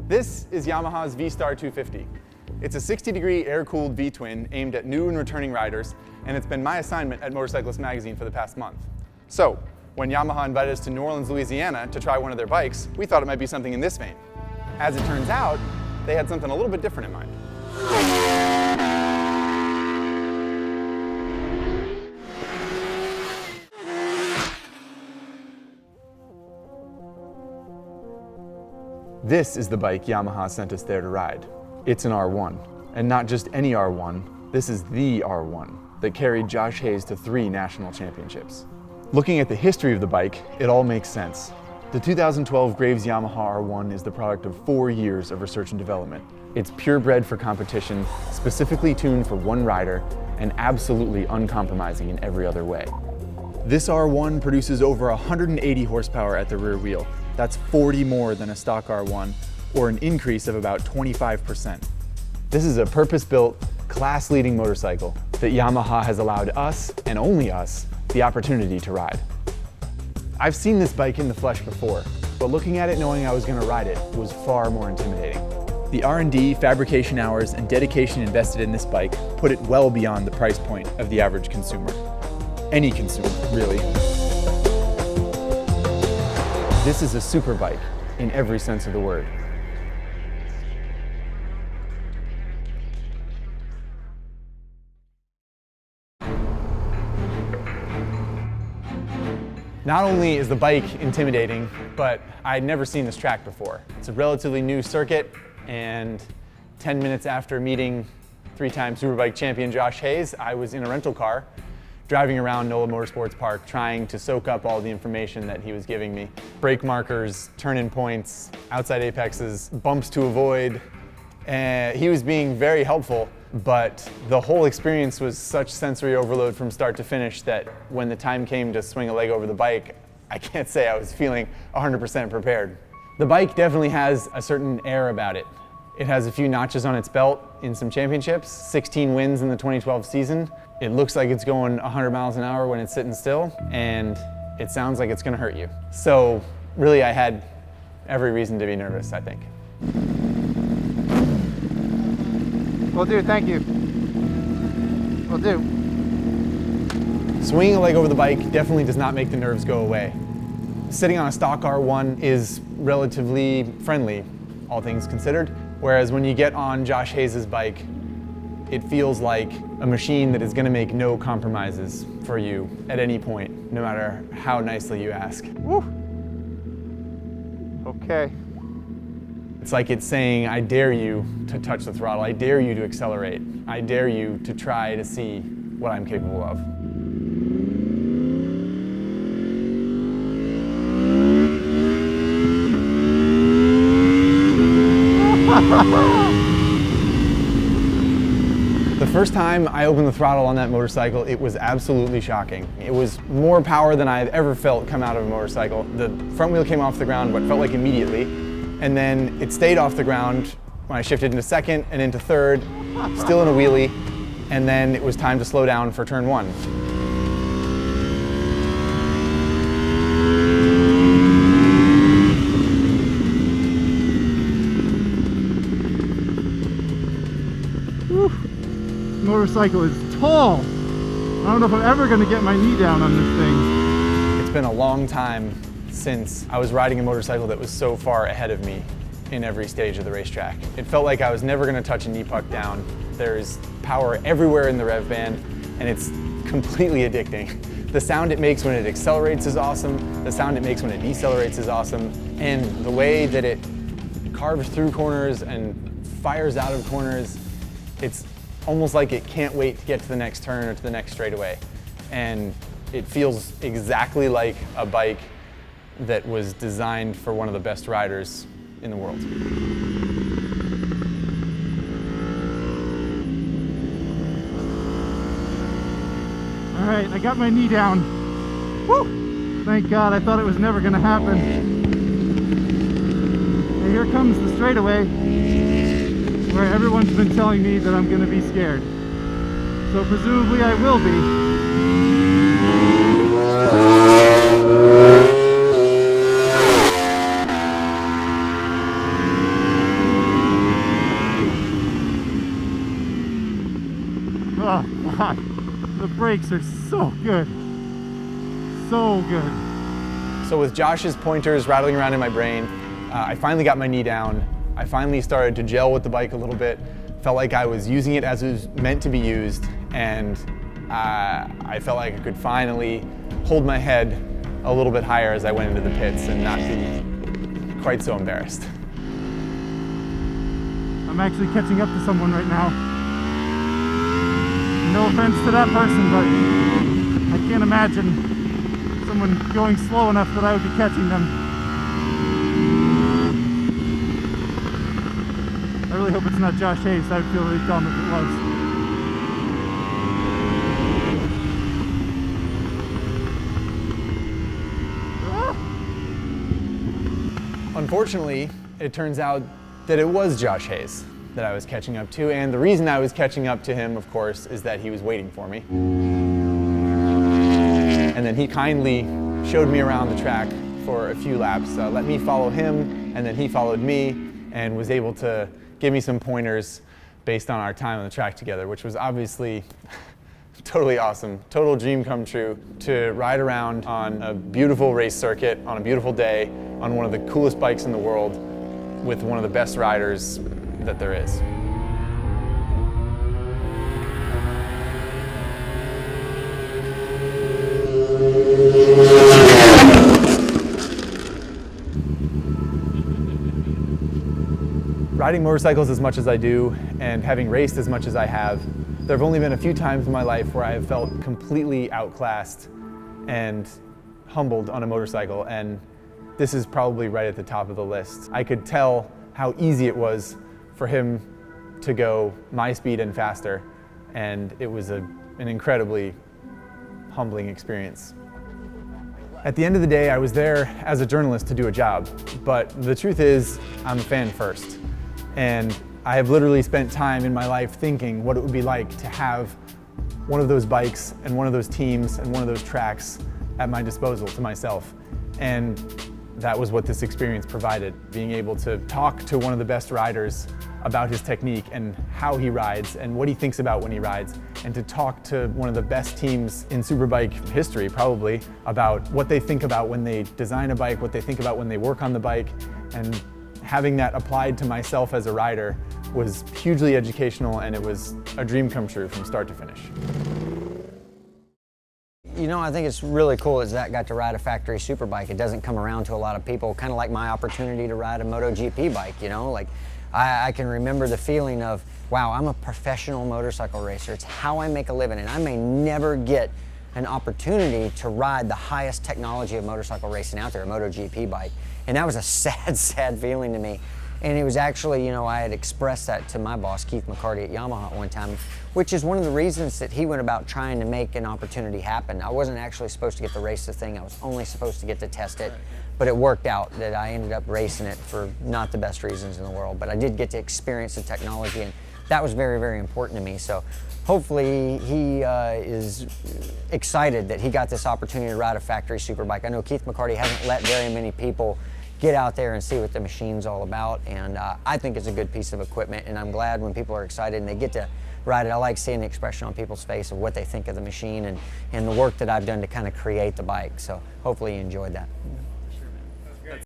This is Yamaha's V-Star 250. It's a 60-degree air-cooled V-twin aimed at new and returning riders, and it's been my assignment at Motorcyclist magazine for the past month. So, when Yamaha invited us to New Orleans, Louisiana to try one of their bikes, we thought it might be something in this vein. As it turns out, they had something a little bit different in mind. This is the bike Yamaha sent us there to ride. It's an R1, and not just any R1, this is the R1 that carried Josh Hayes to 3 national championships. Looking at the history of the bike, it all makes sense. The 2012 Graves Yamaha R1 is the product of 4 years of research and development. It's purebred for competition, specifically tuned for one rider, and absolutely uncompromising in every other way. This R1 produces over 180 horsepower at the rear wheel. That's 40 more than a stock R1, or an increase of about 25%. This is a purpose-built, class-leading motorcycle that Yamaha has allowed us, and only us, the opportunity to ride. I've seen this bike in the flesh before, but looking at it knowing I was going to ride it was far more intimidating. The R&D, fabrication hours, and dedication invested in this bike put it well beyond the price point of the average consumer. Any consumer, really. This is a super bike in every sense of the word. Not only is the bike intimidating, but I'd never seen this track before. It's a relatively new circuit, and 10 minutes after meeting 3-time Superbike champion Josh Hayes, I was in a rental car driving around NOLA Motorsports Park trying to soak up all the information that he was giving me. Brake markers, turn-in points, outside apexes, bumps to avoid. And he was being very helpful, but the whole experience was such sensory overload from start to finish that when the time came to swing a leg over the bike, I can't say I was feeling 100% prepared. The bike definitely has a certain air about it. It has a few notches on its belt in some championships, 16 wins in the 2012 season. It looks like it's going 100 miles an hour when it's sitting still, and it sounds like it's gonna hurt you. So really, I had every reason to be nervous, I think. Will do, thank you. Will do. Swinging a leg over the bike definitely does not make the nerves go away. Sitting on a stock R1 is relatively friendly, all things considered, whereas when you get on Josh Hayes' bike, it feels like a machine that is going to make no compromises for you at any point, no matter how nicely you ask. Woo. Okay. It's like it's saying, I dare you to touch the throttle, I dare you to accelerate, I dare you to try to see what I'm capable of. The first time I opened the throttle on that motorcycle, it was absolutely shocking. It was more power than I've ever felt come out of a motorcycle. The front wheel came off the ground what felt like immediately, and then it stayed off the ground when I shifted into second and into third, still in a wheelie, and then it was time to slow down for turn 1. Motorcycle is tall. I don't know if I'm ever going to get my knee down on this thing. It's been a long time since I was riding a motorcycle that was so far ahead of me in every stage of the racetrack. It felt like I was never going to touch a knee puck down. There's power everywhere in the rev band, and it's completely addicting. The sound it makes when it accelerates is awesome. The sound it makes when it decelerates is awesome. And the way that it carves through corners and fires out of corners, it's almost like it can't wait to get to the next turn or to the next straightaway. And it feels exactly like a bike that was designed for one of the best riders in the world. All right, I got my knee down. Woo! Thank God, I thought it was never gonna happen. And here comes the straightaway, where everyone's been telling me that I'm gonna be scared. So presumably I will be. God, the brakes are so good. So good. So with Josh's pointers rattling around in my brain, I finally got my knee down. I finally started to gel with the bike a little bit. Felt like I was using it as it was meant to be used, and I felt like I could finally hold my head a little bit higher as I went into the pits and not be quite so embarrassed. I'm actually catching up to someone right now. No offense to that person, but I can't imagine someone going slow enough that I would be catching them. I really hope it's not Josh Hayes. I would feel really dumb if it was. Unfortunately, it turns out that it was Josh Hayes that I was catching up to, and the reason I was catching up to him, of course, is that he was waiting for me. And then he kindly showed me around the track for a few laps, let me follow him, and then he followed me and was able to give me some pointers based on our time on the track together, which was obviously totally awesome. Total dream come true to ride around on a beautiful race circuit on a beautiful day on one of the coolest bikes in the world with one of the best riders that there is. Riding motorcycles as much as I do and having raced as much as I have, there have only been a few times in my life where I have felt completely outclassed and humbled on a motorcycle, and this is probably right at the top of the list. I could tell how easy it was for him to go my speed and faster, and it was an incredibly humbling experience. At the end of the day, I was there as a journalist to do a job, but the truth is, I'm a fan first. And I have literally spent time in my life thinking what it would be like to have one of those bikes and one of those teams and one of those tracks at my disposal to myself. And that was what this experience provided, being able to talk to one of the best riders about his technique and how he rides and what he thinks about when he rides, and to talk to one of the best teams in Superbike history, probably, about what they think about when they design a bike, what they think about when they work on the bike, and having that applied to myself as a rider was hugely educational, and it was a dream come true from start to finish. You know, I think it's really cool that Zack got to ride a factory superbike. It doesn't come around to a lot of people, kind of like my opportunity to ride a MotoGP bike, you know? Like, I can remember the feeling of, wow, I'm a professional motorcycle racer. It's how I make a living, and I may never get an opportunity to ride the highest technology of motorcycle racing out there, a MotoGP bike. And that was a sad, sad feeling to me. And it was actually, you know, I had expressed that to my boss, Keith McCarty at Yamaha at one time, which is one of the reasons that he went about trying to make an opportunity happen. I wasn't actually supposed to get to race the thing. I was only supposed to get to test it. But it worked out that I ended up racing it for not the best reasons in the world. But I did get to experience the technology, and that was very, very important to me. So hopefully he is excited that he got this opportunity to ride a factory superbike. I know Keith McCarty hasn't let very many people get out there and see what the machine's all about, and I think it's a good piece of equipment, and I'm glad when people are excited and they get to ride it. I like seeing the expression on people's face of what they think of the machine and the work that I've done to kind of create the bike. So hopefully you enjoyed that.